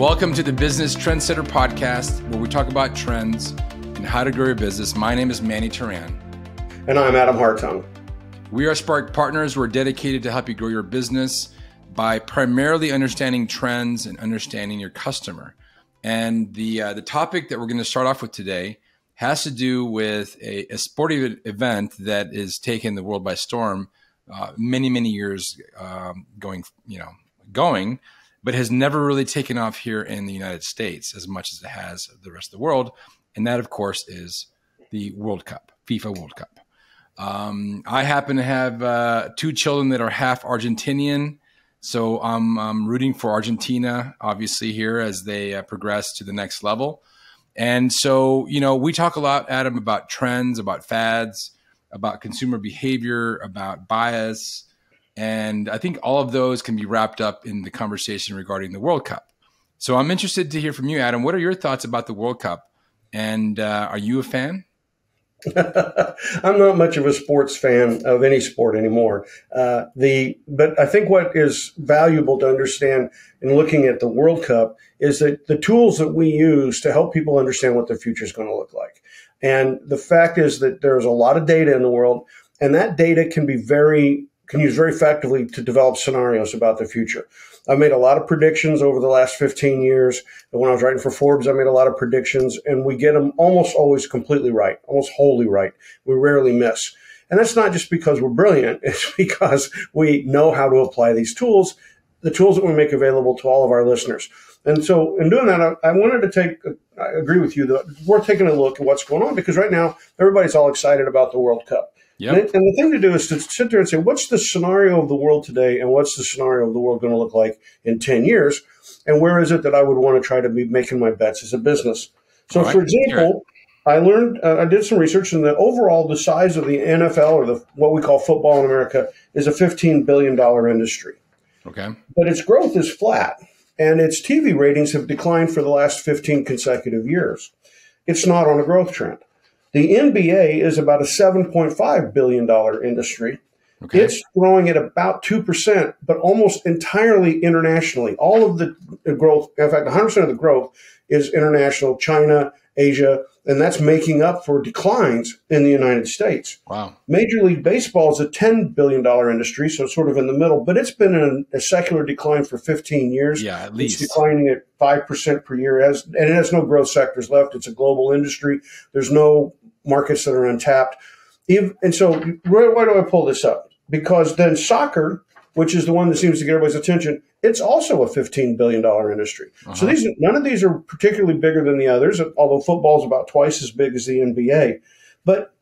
Welcome to the Business Trendsetter podcast, where we talk about trends and how to grow your business. My name is Manny Turan. And I'm Adam Hartung. We are Spark Partners. We're dedicated to help you grow your business by primarily understanding trends and understanding your customer. And the topic that we're going to start off with today has to do with a sporting event that is taking the world by storm, many years going, but has never really taken off here in the United States as much as it has the rest of the world. And that, of course, is the World Cup, FIFA World Cup. I happen to have two children that are half Argentinian. So I'm rooting for Argentina, obviously, here as they progress to the next level. And so, we talk a lot, Adam, about trends, about fads, about consumer behavior, about bias. And I think all of those can be wrapped up in the conversation regarding the World Cup. So I'm interested to hear from you, Adam. What are your thoughts about the World Cup? And are you a fan? I'm not much of a sports fan of any sport anymore. But I think what is valuable to understand in looking at the World Cup is that the tools that we use to help people understand what the future is going to look like. And the fact is that there's a lot of data in the world, and that data can use very effectively to develop scenarios about the future. I've made a lot of predictions over the last 15 years. And when I was writing for Forbes, I made a lot of predictions, and we get them almost always completely right, almost wholly right. We rarely miss. And that's not just because we're brilliant. It's because we know how to apply these tools, the tools that we make available to all of our listeners. And so in doing that, I wanted to I agree with you that we're taking a look at what's going on, because right now everybody's all excited about the World Cup. Yep. And the thing to do is to sit there and say, what's the scenario of the world today, and what's the scenario of the world going to look like in 10 years? And where is it that I would want to try to be making my bets as a business? So, for example, I did some research, and the size of the NFL, or what we call football in America, is a $15 billion industry. Okay. But its growth is flat, and its TV ratings have declined for the last 15 consecutive years. It's not on a growth trend. The NBA is about a $7.5 billion industry. Okay. It's growing at about 2%, but almost entirely internationally. All of the growth, in fact, 100% of the growth is international, China, Asia, and that's making up for declines in the United States. Wow. Major League Baseball is a $10 billion industry, so sort of in the middle, but it's been in a secular decline for 15 years. Yeah, at least. It's declining at 5% per year, and it has no growth sectors left. It's a global industry. There's no markets that are untapped. And so why do I pull this up? Because then soccer, which is the one that seems to get everybody's attention, it's also a $15 billion industry. Uh-huh. So none of these are particularly bigger than the others, although football is about twice as big as the NBA. But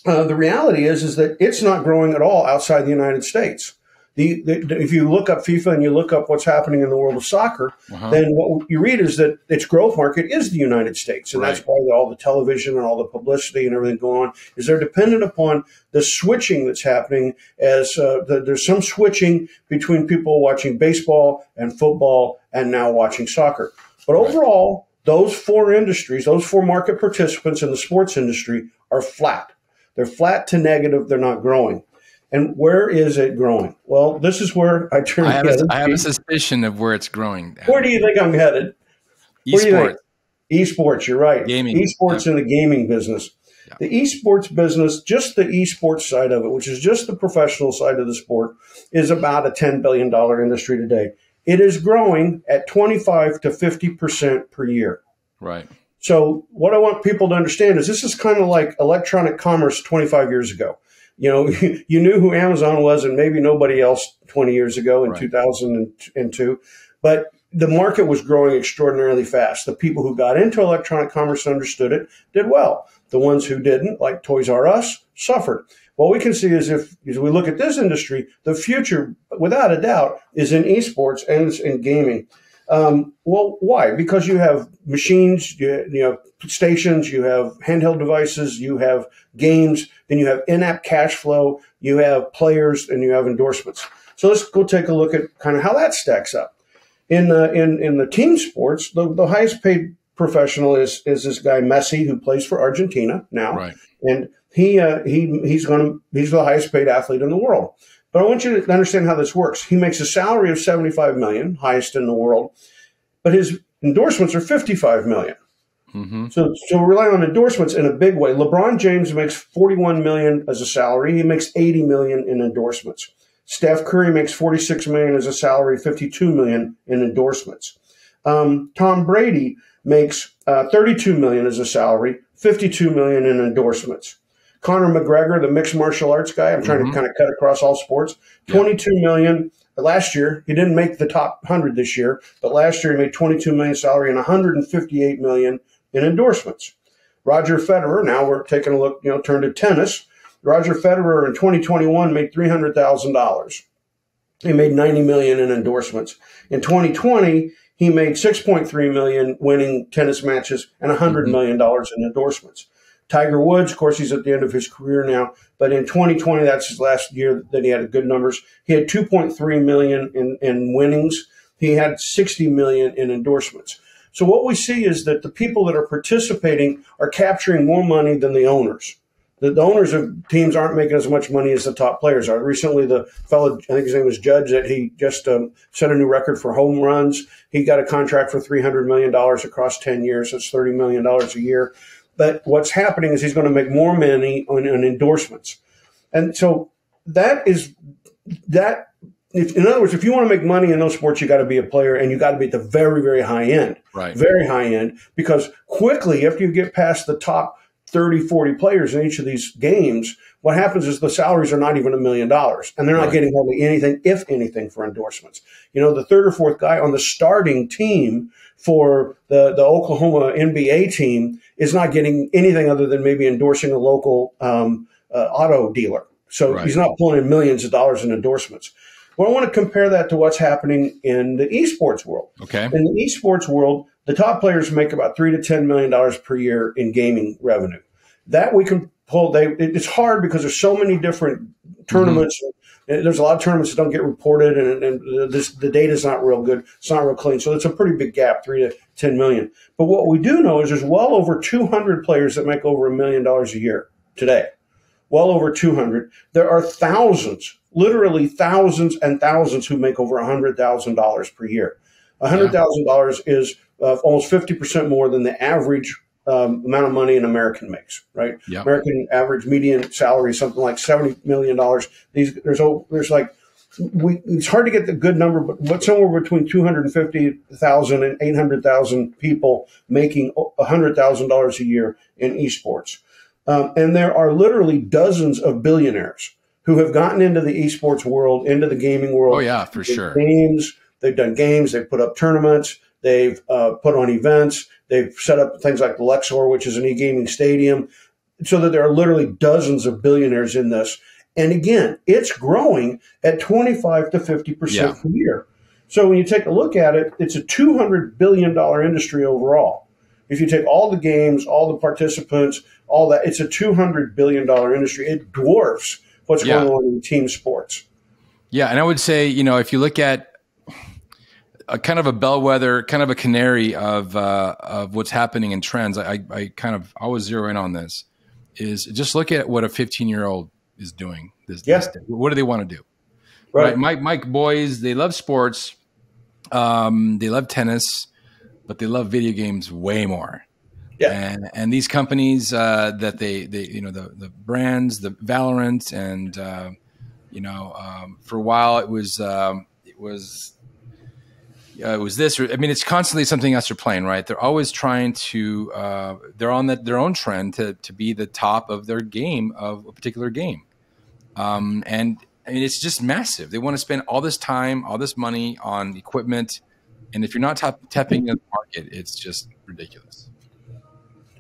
the reality is that it's not growing at all outside the United States. If you look up FIFA and you look up what's happening in the world of soccer, then what you read is that its growth market is the United States. And that's why all the television and all the publicity and everything going on is they're dependent upon the switching that's happening as there's some switching between people watching baseball and football and now watching soccer. But overall, those four industries, those four market participants in the sports industry are flat. They're flat to negative. They're not growing. And where is it growing? Well, this is where I turn. I have a suspicion of where it's growing. Where do you think I'm headed? Esports. Esports, you're right. Gaming. Esports in the gaming business. Yeah. The esports business, just the esports side of it, which is just the professional side of the sport, is about a $10 billion industry today. It is growing at 25 to 50% per year. Right. So what I want people to understand is this is kind of like electronic commerce 25 years ago. You knew who Amazon was and maybe nobody else 20 years ago in 2002, but the market was growing extraordinarily fast. The people who got into electronic commerce understood it, did well. The ones who didn't, like Toys R Us, suffered. What we can see is as we look at this industry, the future, without a doubt, is in esports and it's in gaming. Well, why? Because you have machines, you have stations, you have handheld devices, you have games, then you have in-app cash flow, you have players, and you have endorsements. So let's go take a look at kind of how that stacks up. In the team sports, the highest paid professional is this guy Messi, who plays for Argentina now, and he's the highest paid athlete in the world. But I want you to understand how this works. He makes a salary of $75 million, highest in the world. But his Endorsements are 55 million. Mm-hmm. So we rely on endorsements in a big way. LeBron James makes 41 million as a salary. He makes 80 million in endorsements. Steph Curry makes 46 million as a salary, 52 million in endorsements. Tom Brady makes 32 million as a salary, 52 million in endorsements. Conor McGregor, the mixed martial arts guy, I'm trying to kind of cut across all sports, 22 million last year. He didn't make the top 100 this year, but last year he made 22 million salary and 158 million in endorsements. Roger Federer, now we're taking a look, turn to tennis. Roger Federer in 2021 made $300,000. He made 90 million in endorsements. In 2020, he made 6.3 million winning tennis matches and $100 million in endorsements. Tiger Woods, of course, he's at the end of his career now, but in 2020, that's his last year that he had good numbers. He had 2.3 million in winnings. He had 60 million in endorsements. So what we see is that the people that are participating are capturing more money than the owners. The owners of teams aren't making as much money as the top players are. Recently, the fellow, I think his name was Judge, that he just set a new record for home runs. He got a contract for $300 million across 10 years. That's $30 million a year. But what's happening is he's going to make more money on endorsements. And so that is that. In other words, if you want to make money in those sports, you got to be a player and you got to be at the very, very high end. Right. Very high end, because quickly after you get past the top 30, 40 players in each of these games, what happens is the salaries are not even $1 million, and they're not getting hardly anything, if anything, for endorsements. The third or fourth guy on the starting team for the Oklahoma NBA team is not getting anything other than maybe endorsing a local auto dealer. So he's not pulling in millions of dollars in endorsements. Well, I want to compare that to what's happening in the esports world. Okay. In the esports world, the top players make about $3 to $10 million per year in gaming revenue. That we can pull. It's hard because there's so many different tournaments. There's a lot of tournaments that don't get reported, and the data is not real good. It's not real clean. So it's a pretty big gap, 3 to 10 million. But what we do know is there's well over 200 players that make over $1 million a year today. Well over 200. There are thousands, literally thousands and thousands, who make over $100,000 per year. $100,000 is almost 50% more than the average amount of money an American makes, right? Yeah. American average median salary is something like $70 million. It's hard to get the good number, but somewhere between 250,000 and 800,000 people making $100,000 a year in esports. And there are literally dozens of billionaires who have gotten into the esports world, into the gaming world. Oh, yeah, for sure. They've done games, they've put up tournaments, they've put on events, they've set up things like the Luxor, which is an e-gaming stadium, so that there are literally dozens of billionaires in this. And again, it's growing at 25 to 50% per year. So when you take a look at it, it's a $200 billion industry overall. If you take all the games, all the participants, all that, it's a $200 billion industry. It dwarfs what's going on in team sports. Yeah, and I would say, if you look at a kind of a bellwether, kind of a canary of what's happening in trends, I kind of always zero in on this, is just look at what a 15-year-old is doing. This day. What do they want to do? Right. My boys, they love sports. They love tennis, but they love video games way more. Yeah. And these companies that they the brands, the Valorant, and for a while it was this. It's constantly something else they're playing, right? They're always trying to they're on their own trend to be the top of their game, of a particular game. And it's just massive. They want to spend all this time, all this money on equipment, and if you're not tapping into the market, it's just ridiculous.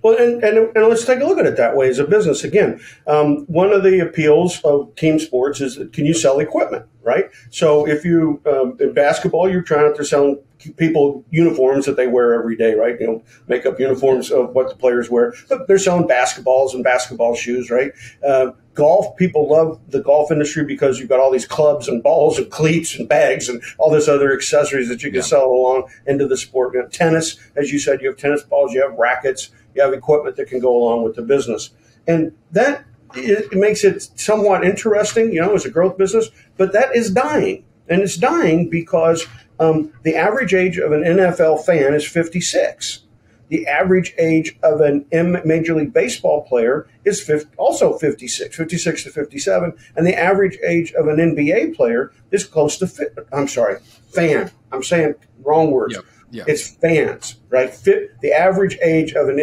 Well, and let's take a look at it that way as a business. Again, one of the appeals of team sports is that can you sell equipment, right? So if you in basketball, you're trying to sell people uniforms that they wear every day, right? Make up uniforms of what the players wear. But they're selling basketballs and basketball shoes, right? Golf, people love the golf industry because you've got all these clubs and balls and cleats and bags and all this other accessories that you can sell along into the sport. Tennis, as you said, you have tennis balls, you have rackets, you have equipment that can go along with the business. And that it makes it somewhat interesting, as a growth business, but that is dying. And it's dying because the average age of an NFL fan is 56. The average age of an Major League Baseball player is also 56 to 57. And the average age of an NBA player is close to, fan. I'm saying wrong words. Yep. Yep. It's fans, right? The average age of an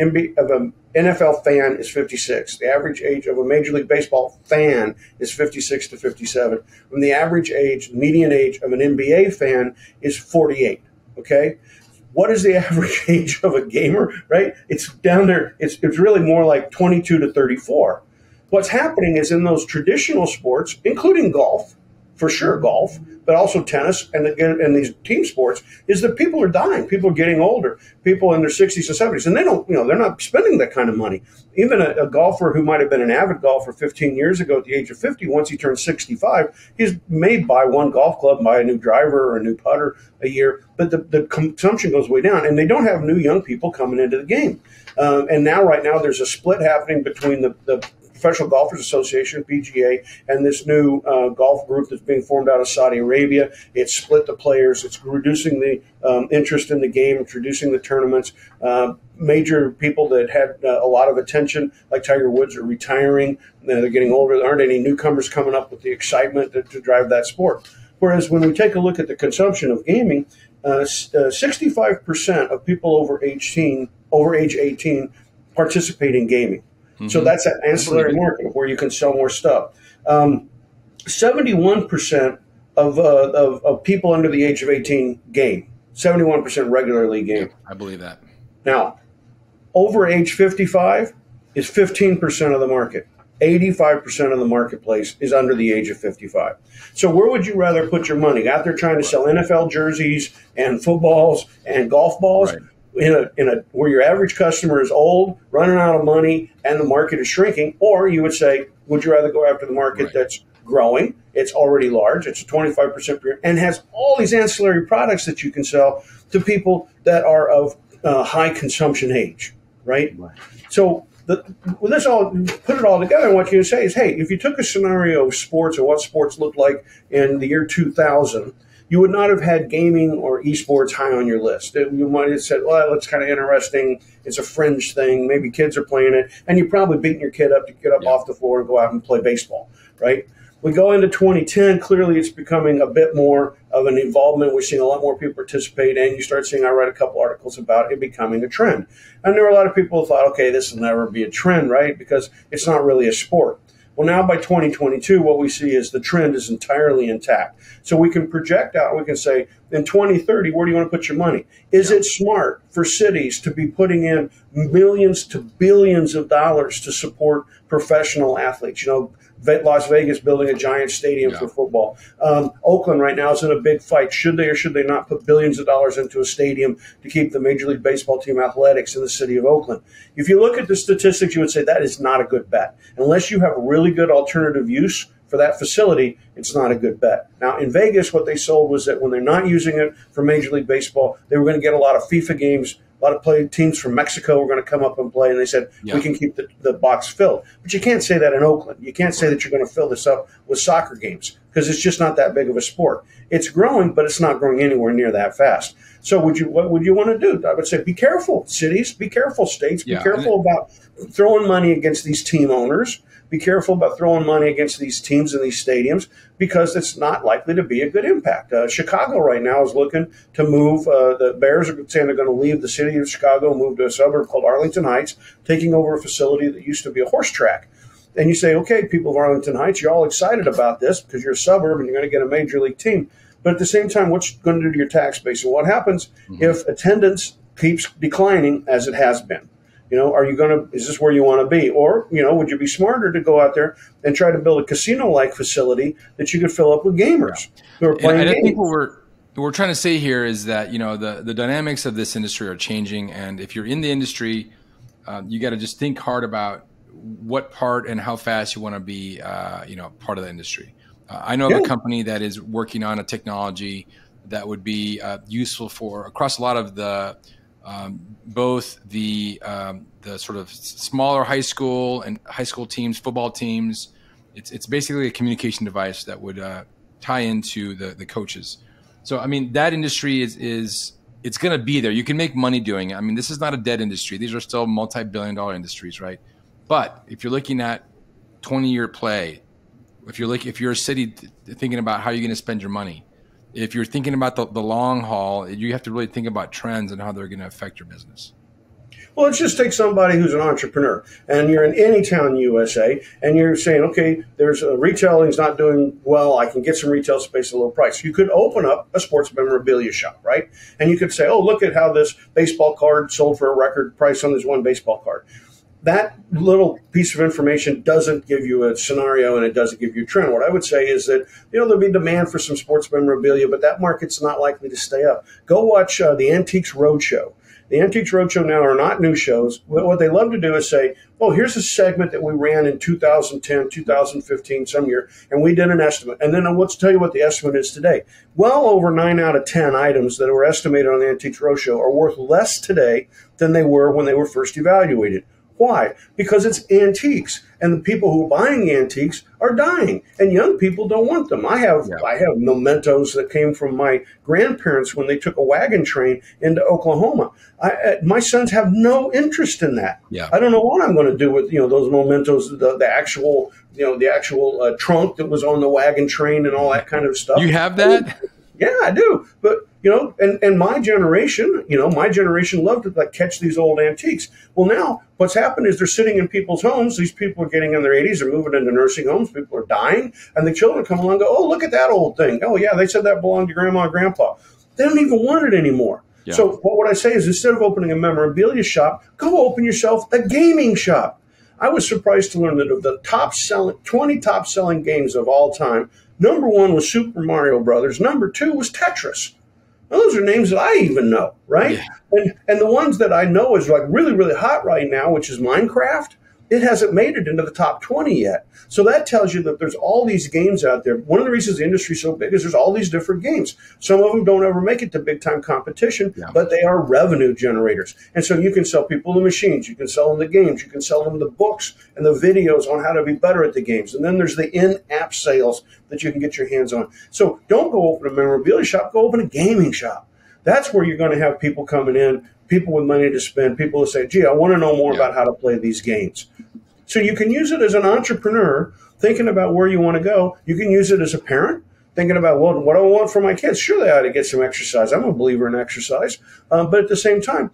NFL fan is 56. The average age of a Major League Baseball fan is 56 to 57. And the average age, median age of an NBA fan is 48. Okay? What is the average age of a gamer, right? It's down there. It's really more like 22 to 34. What's happening is in those traditional sports, including golf, for sure golf, but also tennis and these team sports, is that people are dying. People are getting older. People in their 60s and 70s, and they don't, they're not spending that kind of money. Even a golfer who might have been an avid golfer 15 years ago at the age of 50, once he turns 65, he's may buy one golf club, buy a new driver or a new putter a year, but the consumption goes way down, and they don't have new young people coming into the game. And right now, there's a split happening between the Professional Golfers Association, PGA, and this new golf group that's being formed out of Saudi Arabia. It's split the players. It's reducing the interest in the game, introducing the tournaments. Major people that had a lot of attention, like Tiger Woods, are retiring. They're getting older. There aren't any newcomers coming up with the excitement to drive that sport. Whereas when we take a look at the consumption of gaming, 65% of people over age 18 participate in gaming. Mm-hmm. So that's an ancillary market where you can sell more stuff. 71% of people under the age of 18 game. 71% regularly game. Yeah, I believe that. Now, over age 55 is 15% of the market. 85% of the marketplace is under the age of 55. So where would you rather put your money? Out there trying to sell NFL jerseys and footballs and golf balls? Right. Where your average customer is old, running out of money, and the market is shrinking, or you would say, would you rather go after the market that's growing? It's already large. It's a 25% per year, and has all these ancillary products that you can sell to people that are of high consumption age, right? So put it all together, and what you say is, hey, if you took a scenario of sports and what sports looked like in the year 2000, you would not have had gaming or esports high on your list. You might have said, well, that's kind of interesting. It's a fringe thing. Maybe kids are playing it. And you're probably beating your kid up to get up off the floor and go out and play baseball, right? We go into 2010. Clearly, it's becoming a bit more of an involvement. We're seeing a lot more people participate. And you start seeing, I read a couple articles about it becoming a trend. And there were a lot of people who thought, okay, this will never be a trend, right? Because it's not really a sport. Well, now by 2022, what we see is the trend is entirely intact. So we can project out, we can say, in 2030, where do you want to put your money? Is it smart for cities to be putting in millions to billions of dollars to support professional athletes? Las Vegas building a giant stadium for football. Oakland right now is in a big fight. Should they or should they not put billions of dollars into a stadium to keep the Major League Baseball team athletics in the city of Oakland? If you look at the statistics, you would say that is not a good bet. Unless you have a really good alternative use for that facility, it's not a good bet. Now, in Vegas, what they sold was that when they're not using it for Major League Baseball, they were going to get a lot of FIFA games. A lot of teams from Mexico were going to come up and play, and they said, we can keep the box filled. But you can't say that in Oakland. You can't say that you're going to fill this up with soccer games because it's just not that big of a sport. It's growing, but it's not growing anywhere near that fast. So what would you want to do? I would say be careful, cities. Be careful, states. Be careful about throwing money against these team owners. Be careful about throwing money against these teams and these stadiums because it's not likely to be a good impact. Chicago right now is looking to move. The Bears are saying they're going to leave the city of Chicago and move to a suburb called Arlington Heights, taking over a facility that used to be a horse track. And you say, okay, people of Arlington Heights, you're all excited about this because you're a suburb and you're going to get a major league team. But at the same time, what's going to do to your tax base? And what happens if attendance keeps declining as it has been? Is this where you want to be? Or, would you be smarter to go out there and try to build a casino-like facility that you could fill up with gamers who are playing games? I think what we're trying to say here is that, the dynamics of this industry are changing. And if you're in the industry, you got to just think hard about what part and how fast you want to be, part of the industry. I know of a company that is working on a technology that would be useful for across a lot of the both the sort of smaller high school and high school teams, football teams. It's basically a communication device that would tie into the coaches. So, I mean, that industry is it's going to be there. You can make money doing it. I mean, this is not a dead industry. These are still multi-billion-dollar industries, right? But if you're looking at 20-year play, if you're a city thinking about how you're going to spend your money, if you're thinking about the long haul, you have to really think about trends and how they're going to affect your business. Well, let's just take somebody who's an entrepreneur, and you're in any town in USA, and you're saying, okay, there's retailing's not doing well. I can get some retail space at a low price. You could open up a sports memorabilia shop, right? And you could say, oh, look at how this baseball card sold for a record price on this one baseball card. That little piece of information doesn't give you a scenario, and it doesn't give you a trend. What I would say is that, there'll be demand for some sports memorabilia, but that market's not likely to stay up. Go watch the Antiques Roadshow. The Antiques Roadshow now are not new shows. What they love to do is say, oh, here's a segment that we ran in 2010, 2015, some year, and we did an estimate. And then let's tell you what the estimate is today. Well over 9 out of 10 items that were estimated on the Antiques Roadshow are worth less today than they were when they were first evaluated. Why? Because it's antiques, and the people who are buying antiques are dying, and young people don't want them. I have mementos that came from my grandparents when they took a wagon train into Oklahoma. My sons have no interest in that. Yeah. I don't know what I'm going to do with those mementos, the actual trunk that was on the wagon train and all that kind of stuff. You have that? Yeah, I do. But, and my generation loved to catch these old antiques. Well, now what's happened is they're sitting in people's homes. These people are getting in their 80s. They're moving into nursing homes. People are dying. And the children come along and go, oh, look at that old thing. Oh, yeah, they said that belonged to grandma and grandpa. They don't even want it anymore. Yeah. So what I say is, instead of opening a memorabilia shop, go open yourself a gaming shop. I was surprised to learn that of the 20 top-selling games of all time, number 1 was Super Mario Brothers. Number 2 was Tetris. Now, those are names that I even know, right? Yeah. And the ones that I know is really, really hot right now, which is Minecraft. It hasn't made it into the top 20 yet. So that tells you that there's all these games out there. One of the reasons the industry is so big is there's all these different games. Some of them don't ever make it to big-time competition, but they are revenue generators. And so you can sell people the machines. You can sell them the games. You can sell them the books and the videos on how to be better at the games. And then there's the in-app sales that you can get your hands on. So don't go open a memorabilia shop. Go open a gaming shop. That's where you're going to have people coming in, people with money to spend, people who say, gee, I want to know more about how to play these games. So you can use it as an entrepreneur, thinking about where you want to go. You can use it as a parent, thinking about, well, what do I want for my kids? Sure, they ought to get some exercise. I'm a believer in exercise. But at the same time,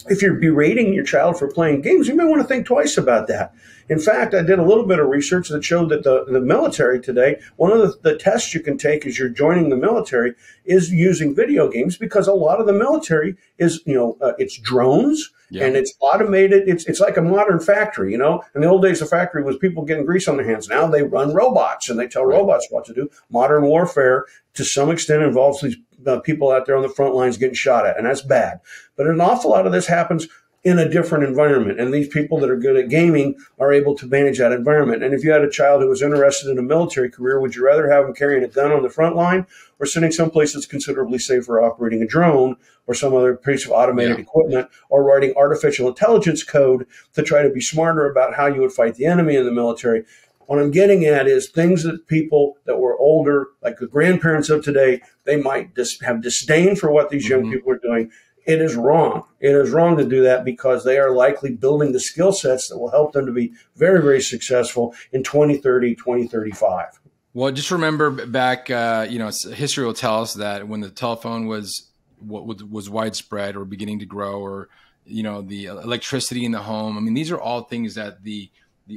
if you're berating your child for playing games, you may want to think twice about that. In fact, I did a little bit of research that showed that the military today, one of the tests you can take as you're joining the military is using video games, because a lot of the military is, it's drones. Yeah. And it's automated. It's like a modern factory, In the old days, the factory was people getting grease on their hands. Now they run robots, and they tell robots what to do. Modern warfare, to some extent, involves these people out there on the front lines getting shot at, and that's bad. But an awful lot of this happens in a different environment, and these people that are good at gaming are able to manage that environment. And if you had a child who was interested in a military career, would you rather have them carrying a gun on the front line, or sitting someplace that's considerably safer, operating a drone or some other piece of automated equipment, or writing artificial intelligence code to try to be smarter about how you would fight the enemy in the military? What I'm getting at is things that people that were older, like the grandparents of today, they might have disdain for what these young people are doing. It is wrong. It is wrong to do that, because they are likely building the skill sets that will help them to be very, very successful in 2030, 2035. Well, just remember back, history will tell us that when the telephone was widespread or beginning to grow, or, the electricity in the home. I mean, these are all things that the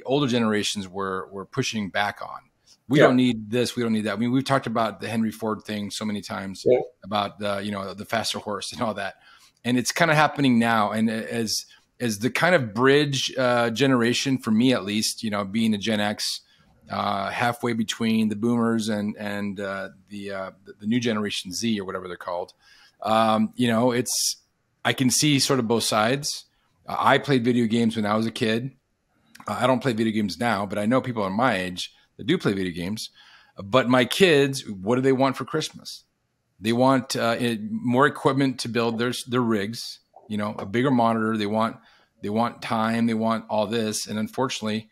older generations were pushing back on. We don't need this. We don't need that. I mean, we've talked about the Henry Ford thing so many times about the faster horse and all that. And it's kind of happening now. And as the kind of bridge generation, for me at least, being a Gen X, halfway between the boomers and the new generation Z, or whatever they're called, I can see sort of both sides. I played video games when I was a kid. I don't play video games now, but I know people in my age that do play video games. But my kids, what do they want for Christmas? They want more equipment to build their rigs, a bigger monitor. They want time. They want all this. And unfortunately,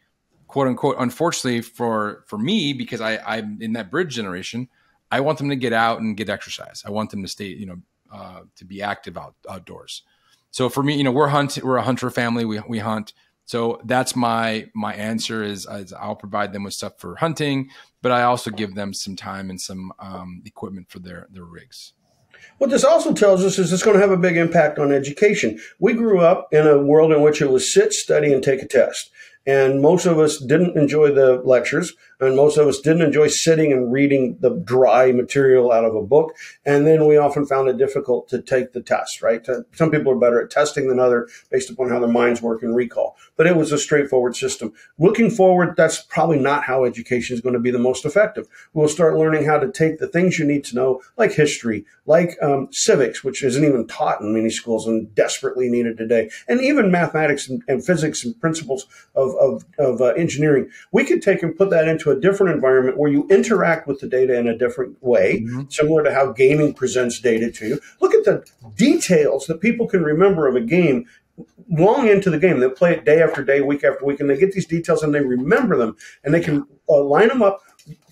quote unquote, unfortunately for me, because I'm in that bridge generation, I want them to get out and get exercise. I want them to stay, to be active outdoors. So for me, we're a hunter family. We hunt. So that's my answer is I'll provide them with stuff for hunting, but I also give them some time and some equipment for their rigs. What this also tells us is it's going to have a big impact on education. We grew up in a world in which it was sit, study, and take a test. And most of us didn't enjoy the lectures, and most of us didn't enjoy sitting and reading the dry material out of a book. And then we often found it difficult to take the test, right? Some people are better at testing than others based upon how their minds work and recall. But it was a straightforward system. Looking forward, that's probably not how education is going to be the most effective. We'll start learning how to take the things you need to know, like history, like civics, which isn't even taught in many schools and desperately needed today, and even mathematics and physics and principles of engineering. We could take and put that into a different environment where you interact with the data in a different way, similar to how gaming presents data to you. Look at the details that people can remember of a game long into the game. They play it day after day, week after week, and they get these details and they remember them, and they can line them up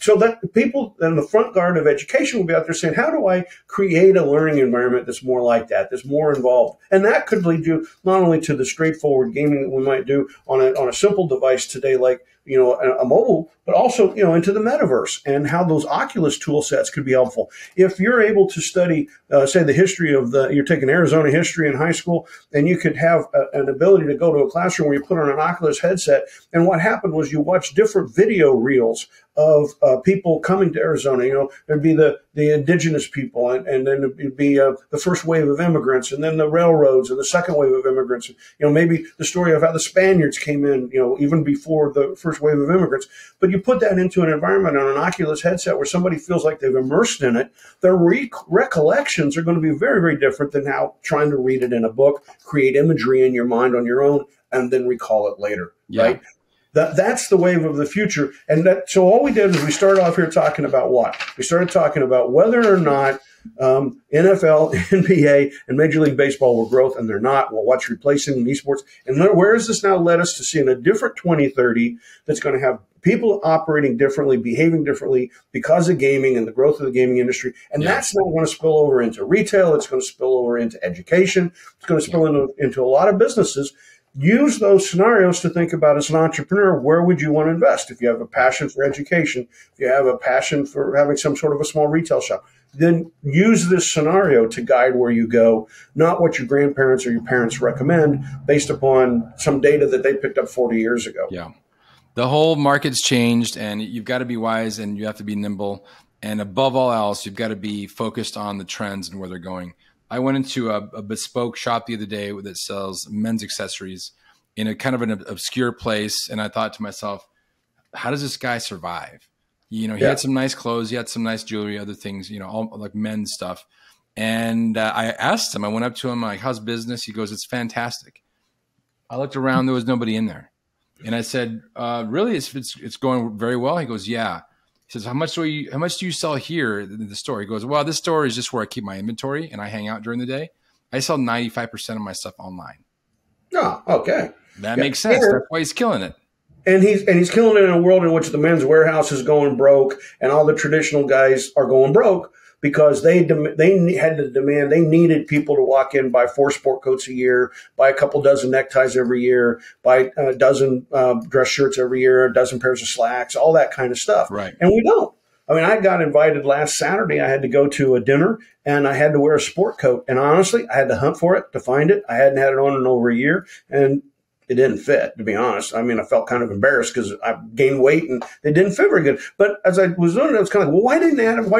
so that the people in the front guard of education will be out there saying, how do I create a learning environment that's more like that, that's more involved? And that could lead you not only to the straightforward gaming that we might do on a simple device today, like a mobile, but also into the metaverse and how those Oculus tool sets could be helpful. If you're able to study, say, the history of you're taking Arizona history in high school, and you could have an ability to go to a classroom where you put on an Oculus headset, and what happened was you watch different video reels of people coming to Arizona. There'd be the indigenous people, and then it'd be the first wave of immigrants, and then the railroads, and the second wave of immigrants. Maybe the story of how the Spaniards came in, even before the first wave of immigrants. But you put that into an environment on an Oculus headset where somebody feels like they've immersed in it, their recollections are going to be very, very different than how trying to read it in a book, create imagery in your mind on your own, and then recall it later, right? That's the wave of the future. And so all we did is we started off here talking about what? We started talking about whether or not NFL, NBA, and Major League Baseball will growth, and they're not. Well, what's replacing in esports? And where has this now led us to seeing a different 2030 that's going to have people operating differently, behaving differently because of gaming and the growth of the gaming industry? And that's not going to spill over into retail. It's going to spill over into education. It's going to spill into a lot of businesses. Use those scenarios to think about as an entrepreneur, where would you want to invest? If you have a passion for education, if you have a passion for having some sort of a small retail shop, then use this scenario to guide where you go, not what your grandparents or your parents recommend based upon some data that they picked up 40 years ago. Yeah. The whole market's changed, and you've got to be wise and you have to be nimble. And above all else, you've got to be focused on the trends and where they're going. I went into a bespoke shop the other day that sells men's accessories in a kind of an obscure place. And I thought to myself, how does this guy survive? He had some nice clothes, he had some nice jewelry, other things, all like men's stuff. And I asked him, I went up to him, like, how's business? He goes, it's fantastic. I looked around, there was nobody in there. And I said, really, it's going very well? He goes, yeah. He says, how much do you sell here in the store? He goes, well, this store is just where I keep my inventory and I hang out during the day. I sell 95% of my stuff online. Oh, okay. That makes sense. That's why he's killing it. And he's killing it in a world in which the men's warehouse is going broke and all the traditional guys are going broke because they had to demand, they needed people to walk in, buy 4 sport coats a year, buy a couple dozen neckties every year, buy a dozen dress shirts every year, a dozen pairs of slacks, all that kind of stuff. Right. And we don't. I mean, I got invited last Saturday. I had to go to a dinner and I had to wear a sport coat. And honestly, I had to hunt for it to find it. I hadn't had it on in over a year. And it didn't fit, to be honest. I mean, I felt kind of embarrassed because I gained weight and it didn't fit very good. But as I was doing it, I was kind of like, well, why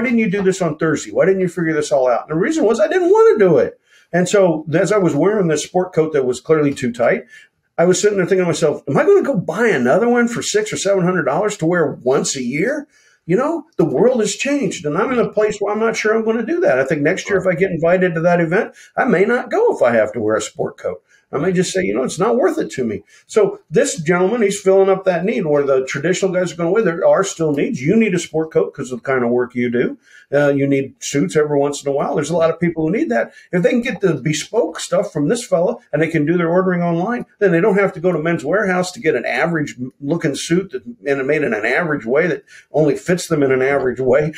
didn't you do this on Thursday? Why didn't you figure this all out? And the reason was I didn't want to do it. And so as I was wearing this sport coat that was clearly too tight, I was sitting there thinking to myself, am I going to go buy another one for $600 or $700 to wear once a year? The world has changed, and I'm in a place where I'm not sure I'm going to do that. I think next year, if I get invited to that event, I may not go if I have to wear a sport coat. I may just say, it's not worth it to me. So this gentleman, he's filling up that need where the traditional guys are going away. There are still needs. You need a sport coat because of the kind of work you do. You need suits every once in a while. There's a lot of people who need that. If they can get the bespoke stuff from this fella and they can do their ordering online, then they don't have to go to Men's Warehouse to get an average looking suit and made in an average way that only fits them in an average way.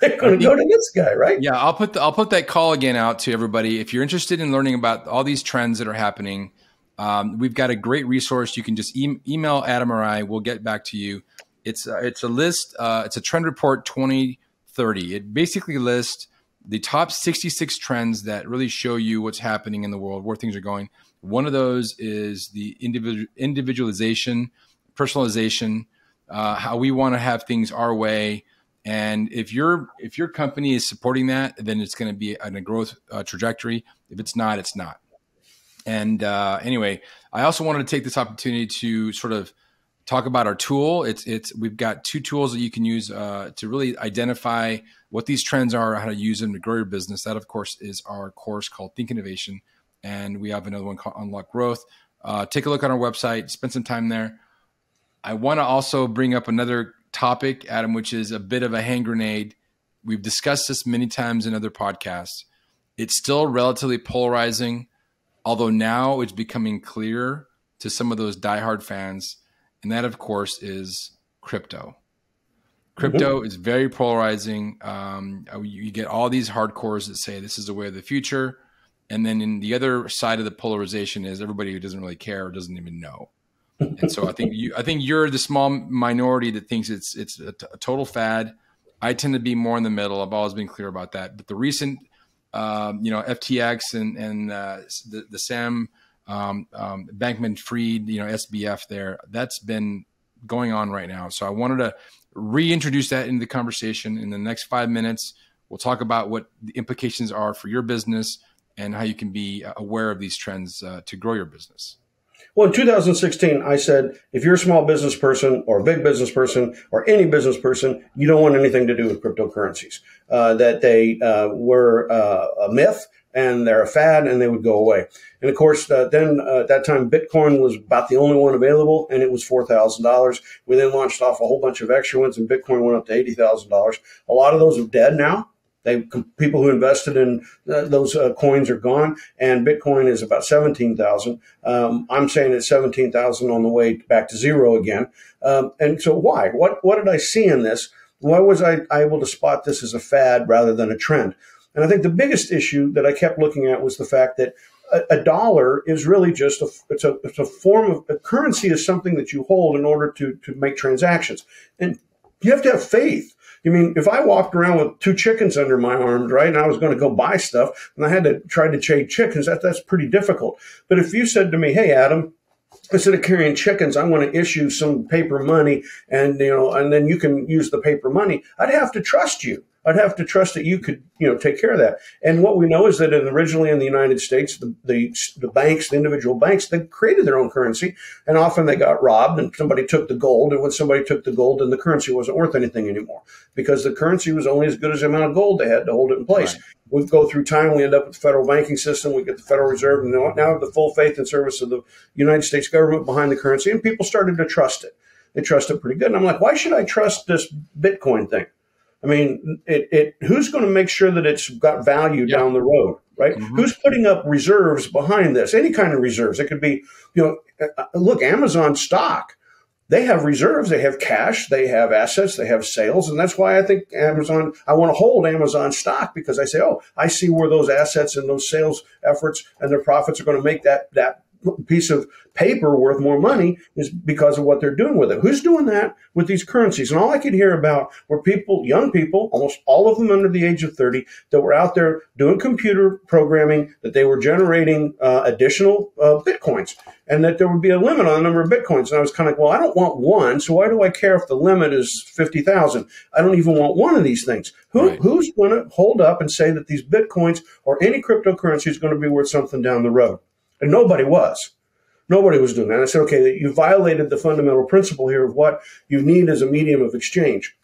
They're going to go to this guy, right? Yeah, I'll put that call again out to everybody. If you're interested in learning about all these trends that are happening, we've got a great resource. You can just email Adam or I. We'll get back to you. It's a list. It's a trend report 2030. It basically lists the top 66 trends that really show you what's happening in the world, where things are going. One of those is the individualization, personalization, how we want to have things our way. And if your company is supporting that, then it's going to be on a growth trajectory. If it's not, it's not. And anyway, I also wanted to take this opportunity to sort of talk about our tool. We've got 2 tools that you can use to really identify what these trends are, how to use them to grow your business. That, of course, is our course called Think Innovation. And we have another one called Unlock Growth. Take a look on our website, spend some time there. I want to also bring up another topic, Adam, which is a bit of a hand grenade. We've discussed this many times in other podcasts. It's still relatively polarizing, although now it's becoming clear to some of those diehard fans. And that, of course, is crypto. Crypto is very polarizing. You get all these hardcores that say this is the way of the future. And then in the other side of the polarization is everybody who doesn't really care or doesn't even know. And so I think you're the small minority that thinks it's a total fad. I tend to be more in the middle. I've always been clear about that. But the recent, FTX and the Sam Bankman-Fried, SBF there, that's been going on right now. So I wanted to reintroduce that into the conversation. In the next 5 minutes, we'll talk about what the implications are for your business and how you can be aware of these trends to grow your business. Well, in 2016, I said, if you're a small business person or a big business person or any business person, you don't want anything to do with cryptocurrencies, that they were a myth and they're a fad and they would go away. And of course, then at that time, Bitcoin was about the only one available and it was $4,000. We then launched off a whole bunch of extra ones and Bitcoin went up to $80,000. A lot of those are dead now. People who invested in those coins are gone, and Bitcoin is about 17,000. I'm saying it's 17,000 on the way back to zero again. And so why? What did I see in this? Why was I able to spot this as a fad rather than a trend? And I think the biggest issue that I kept looking at was the fact that a dollar is really just it's a form of a currency is something that you hold in order to make transactions, and you have to have faith. I mean, if I walked around with 2 chickens under my arms, right, and I was going to go buy stuff, and I had to try to trade chickens, that's pretty difficult. But if you said to me, hey, Adam, instead of carrying chickens, I'm going to issue some paper money, and then you can use the paper money, I'd have to trust you. I'd have to trust that you could, take care of that. And what we know is that originally in the United States, the banks, the individual banks, they created their own currency, and often they got robbed and somebody took the gold. And when somebody took the gold, then the currency wasn't worth anything anymore because the currency was only as good as the amount of gold they had to hold it in place. Right. We go through time, we end up with the federal banking system, we get the Federal Reserve, and now have the full faith and service of the United States government behind the currency, and people started to trust it. They trust it pretty good. And I'm like, why should I trust this Bitcoin thing? I mean, who's going to make sure that it's got value down the road, right? Mm-hmm. Who's putting up reserves behind this? Any kind of reserves. It could be, look, Amazon stock. They have reserves. They have cash. They have assets. They have sales. And that's why I think I want to hold Amazon stock because I say, I see where those assets and those sales efforts and their profits are going to make that piece of paper worth more money is because of what they're doing with it. Who's doing that with these currencies? And all I could hear about were young people, almost all of them under the age of 30, that were out there doing computer programming, that they were generating additional Bitcoins, and that there would be a limit on the number of Bitcoins. And I was kind of like, well, I don't want one, so why do I care if the limit is 50,000? I don't even want one of these things. Who's going to hold up and say that these Bitcoins or any cryptocurrency is going to be worth something down the road? And nobody was. Nobody was doing that. And I said, okay, you violated the fundamental principle here of what you need as a medium of exchange.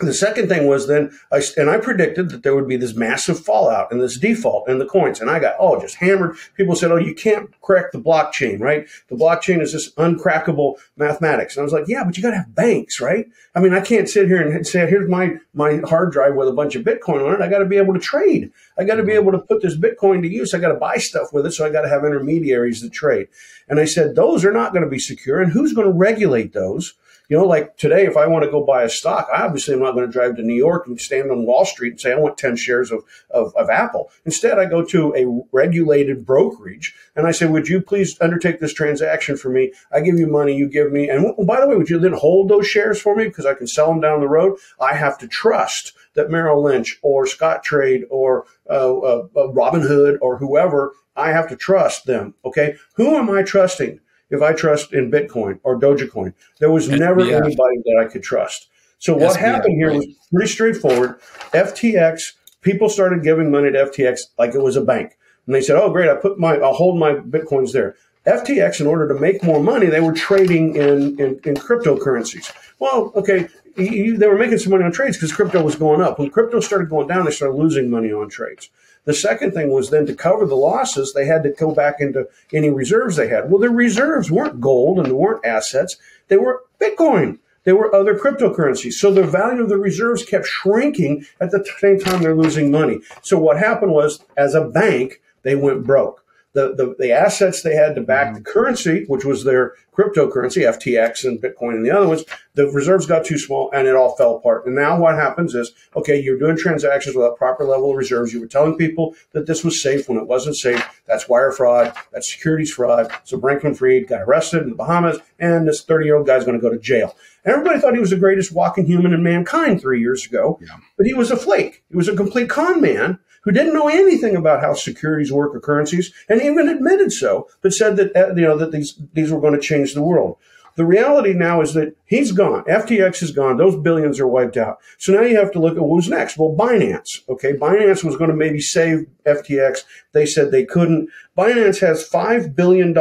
The second thing was then, I predicted that there would be this massive fallout and this default in the coins. And I got, just hammered. People said, you can't crack the blockchain, right? The blockchain is this uncrackable mathematics. And I was like, yeah, but you got to have banks, right? I mean, I can't sit here and say, here's my hard drive with a bunch of Bitcoin on it. I got to be able to trade. I got to be able to put this Bitcoin to use. I got to buy stuff with it. So I got to have intermediaries that trade. And I said, those are not going to be secure. And who's going to regulate those? Like today, if I want to go buy a stock, I obviously am not going to drive to New York and stand on Wall Street and say, I want 10 shares of Apple. Instead, I go to a regulated brokerage and I say, would you please undertake this transaction for me? I give you money, you give me. And by the way, would you then hold those shares for me because I can sell them down the road? I have to trust that Merrill Lynch or Scottrade or Robinhood or whoever, I have to trust them. Okay. Who am I trusting? If I trust in Bitcoin or Dogecoin, there was never anybody that I could trust. So what happened here was pretty straightforward. FTX, people started giving money to FTX like it was a bank. And they said, oh, great, I'll hold my Bitcoins there. FTX, in order to make more money, they were trading in cryptocurrencies. Well, okay, they were making some money on trades because crypto was going up. When crypto started going down, they started losing money on trades. The second thing was then to cover the losses, they had to go back into any reserves they had. Well, their reserves weren't gold and they weren't assets. They were Bitcoin. They were other cryptocurrencies. So the value of the reserves kept shrinking at the same time they're losing money. So what happened was, as a bank, they went broke. The assets they had to back the currency, which was their cryptocurrency, FTX and Bitcoin and the other ones, the reserves got too small and it all fell apart. And now what happens is, okay, you're doing transactions without proper level of reserves. You were telling people that this was safe when it wasn't safe. That's wire fraud. That's securities fraud. So Bankman-Fried got arrested in the Bahamas, and this 30-year-old guy's going to go to jail. And everybody thought he was the greatest walking human in mankind 3 years ago, but he was a flake. He was a complete con man who didn't know anything about how securities work or currencies, and even admitted so, but said that that these were going to change the world. The reality now is that he's gone. FTX is gone. Those billions are wiped out. So now you have to look at who's next. Well, Binance. Okay, Binance was going to maybe save FTX. They said they couldn't. Binance has $5 billion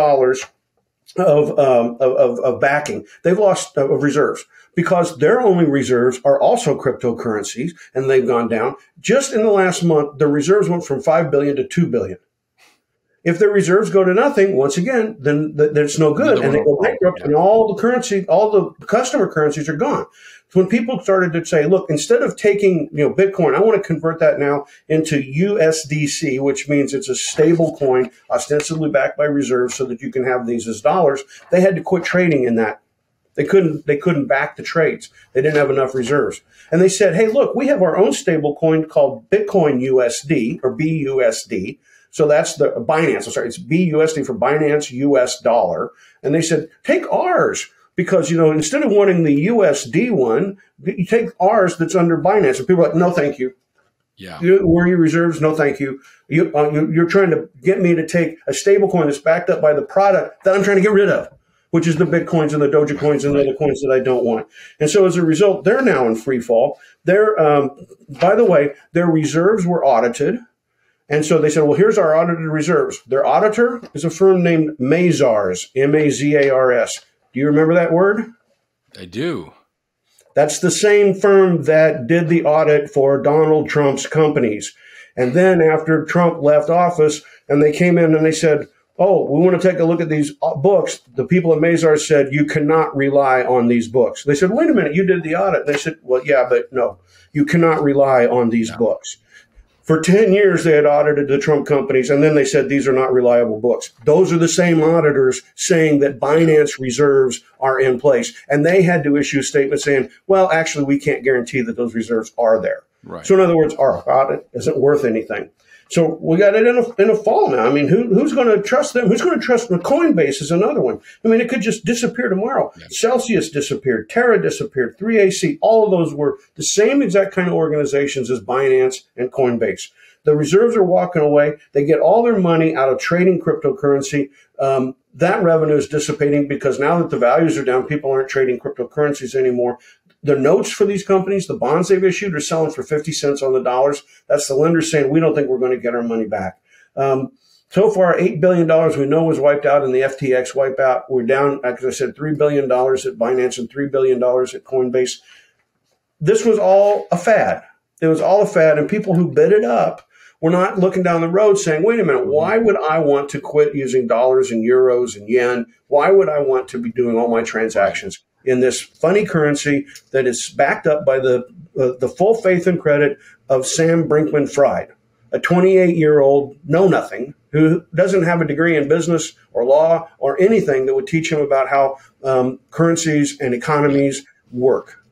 of backing. They've lost of reserves because their only reserves are also cryptocurrencies, and they've gone down. Just in the last month, the reserves went from 5 billion to 2 billion. If their reserves go to nothing, once again, then it's no good, and they go bankrupt, and all the customer currencies are gone. So when people started to say, look, instead of taking Bitcoin, I want to convert that now into USDC, which means it's a stable coin, ostensibly backed by reserves, so that you can have these as dollars. They had to quit trading in that. They couldn't back the trades. They didn't have enough reserves. And they said, hey, look, we have our own stable coin called Bitcoin USD or BUSD. So that's the Binance. I'm sorry, it's BUSD for Binance US dollar. And they said, take ours. Because, instead of wanting the USD one, you take ours that's under Binance. And people are like, no, thank you. Yeah. Where are your reserves? No, thank you. You're trying to get me to take a stable coin that's backed up by the product that I'm trying to get rid of, which is the Bitcoins and the Dogecoins and the other coins that I don't want. And so as a result, they're now in free fall. By the way, their reserves were audited. And so they said, well, here's our audited reserves. Their auditor is a firm named Mazars, M-A-Z-A-R-S. Do you remember that word? I do. That's the same firm that did the audit for Donald Trump's companies. And then after Trump left office and they came in and they said, oh, we want to take a look at these books, the people at Mazars said, you cannot rely on these books. They said, wait a minute, you did the audit. And they said, well, yeah, but no, you cannot rely on these books. For 10 years, they had audited the Trump companies, and then they said these are not reliable books. Those are the same auditors saying that Binance reserves are in place. And they had to issue a statement saying, well, actually, we can't guarantee that those reserves are there. Right. So in other words, our audit isn't worth anything. So we got it in a fall now. I mean, who's going to trust them? Who's going to trust them? Coinbase is another one. I mean, it could just disappear tomorrow. Yeah. Celsius disappeared. Terra disappeared. 3AC. All of those were the same exact kind of organizations as Binance and Coinbase. The reserves are walking away. They get all their money out of trading cryptocurrency. That revenue is dissipating because now that the values are down, people aren't trading cryptocurrencies anymore. The notes for these companies, the bonds they've issued, are selling for 50 cents on the dollars. That's the lenders saying, we don't think we're going to get our money back. So far, $8 billion we know was wiped out in the FTX wipeout. We're down, as I said, $3 billion at Binance and $3 billion at Coinbase. this was all a fad. It was all a fad, and people who bid it up were not looking down the road saying, wait a minute, why would I want to quit using dollars and euros and yen? Why would I want to be doing all my transactions in this funny currency that is backed up by the full faith and credit of Sam Bankman-Fried, a 28-year-old know-nothing who doesn't have a degree in business or law or anything that would teach him about how currencies and economies work.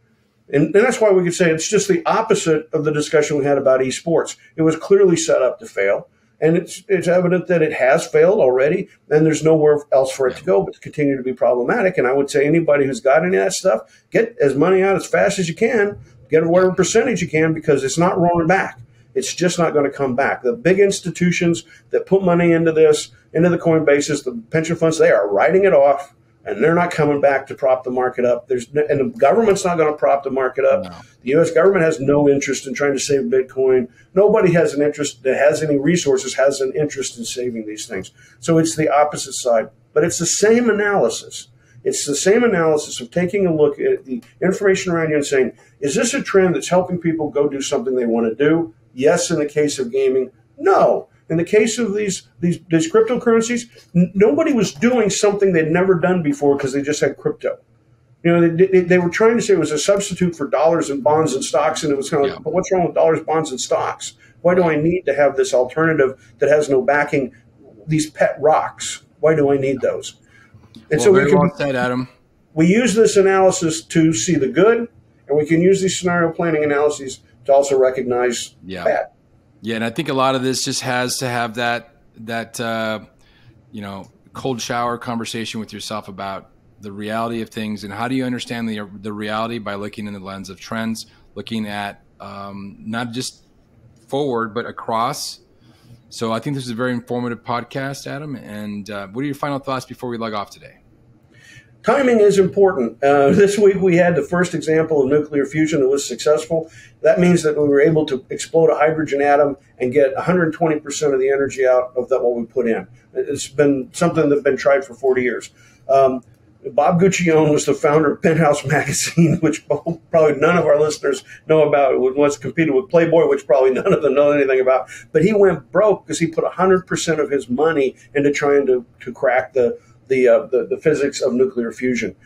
And that's why we could say it's just the opposite of the discussion we had about esports. It was clearly set up to fail, and it's evident that it has failed already, and there's nowhere else for it to go but to continue to be problematic. And I would say anybody who's got any of that stuff, get as money out as fast as you can, get whatever percentage you can, because it's not rolling back. It's just not going to come back. The big institutions that put money into this, into the Coinbases, the pension funds, they are writing it off. And they're not coming back to prop the market up. And the government's not going to prop the market up. No. The U.S. government has no interest in trying to save Bitcoin. Nobody has an interest that has any resources, has an interest in saving these things. So it's the opposite side. But it's the same analysis. It's the same analysis of taking a look at the information around you and saying, is this a trend that's helping people go do something they want to do? Yes, in the case of gaming. No. In the case of these cryptocurrencies, nobody was doing something they'd never done before because they just had crypto. You know, they were trying to say it was a substitute for dollars and bonds and stocks, and it was kind of like, but what's wrong with dollars, bonds, and stocks? Why do I need to have this alternative that has no backing, these pet rocks? Why do I need those? And so very well said, Adam. We use this analysis to see the good, and we can use these scenario planning analyses to also recognize bad. Yeah, and I think a lot of this just has to have that cold shower conversation with yourself about the reality of things, and how do you understand the reality by looking in the lens of trends, looking at not just forward but across. So I think this is a very informative podcast, Adam. And what are your final thoughts before we log off today? Timing is important. This week we had the first example of nuclear fusion that was successful. That means that we were able to explode a hydrogen atom and get 120% of the energy out of what we put in. It's been something that's been tried for 40 years. Bob Guccione was the founder of Penthouse Magazine, which probably none of our listeners know about. It once competed with Playboy, which probably none of them know anything about. But he went broke because he put 100% of his money into trying to crack the physics of nuclear fusion.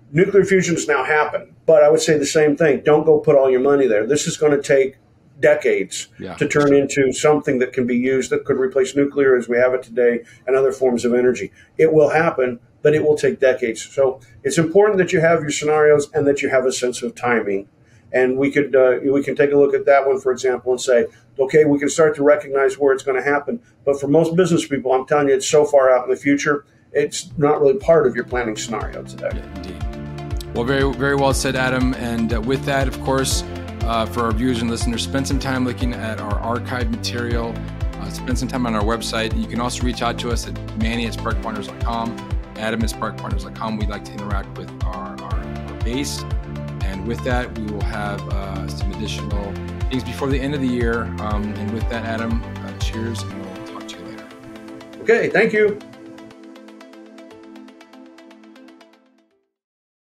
Nuclear fusion has now happened, but I would say the same thing. Don't go put all your money there. This is going to take decades to turn into something that can be used, that could replace nuclear as we have it today and other forms of energy. It will happen, but it will take decades. So it's important that you have your scenarios and that you have a sense of timing. And we can take a look at that one, for example, and say, okay, we can start to recognize where it's going to happen. But for most business people, I'm telling you, it's so far out in the future, it's not really part of your planning scenario today. Yeah, indeed. Well, very, very well said, Adam. And with that, of course, for our viewers and listeners, spend some time looking at our archive material. Spend some time on our website. You can also reach out to us at manny@sparkpartners.com, adam@sparkpartners.com. We'd like to interact with our base. And with that, we will have some additional things before the end of the year. And with that, Adam, cheers, and we'll talk to you later. Okay, thank you.